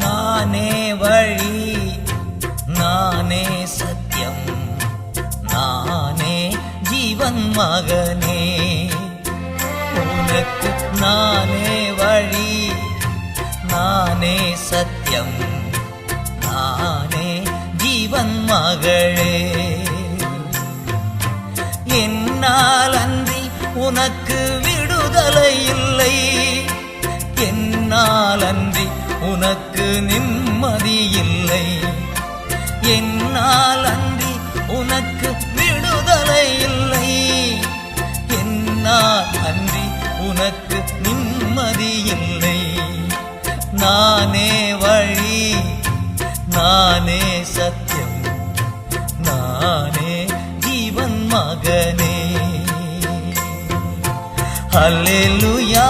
நானே வழி, நானே சத்தியம், நானே ஜீவன் மகனே. உனக்கு நானே வழி, நானே சத்தியம், நானே ஜீவன் மகளே. என்னால் அன்றி உனக்கு விடுதலை இல்லை, என்னால் அன்றி உனக்கு நிம்மதி இல்லை, என்னால் அன்றி உனக்கு விடுதலை இல்லை, என்னால் அன்றி உனக்கு நிம்மதி இல்லை. நானே வழி, நானே சத்தியம், நானே ஜீவன் மகனே. அல்லேலூயா.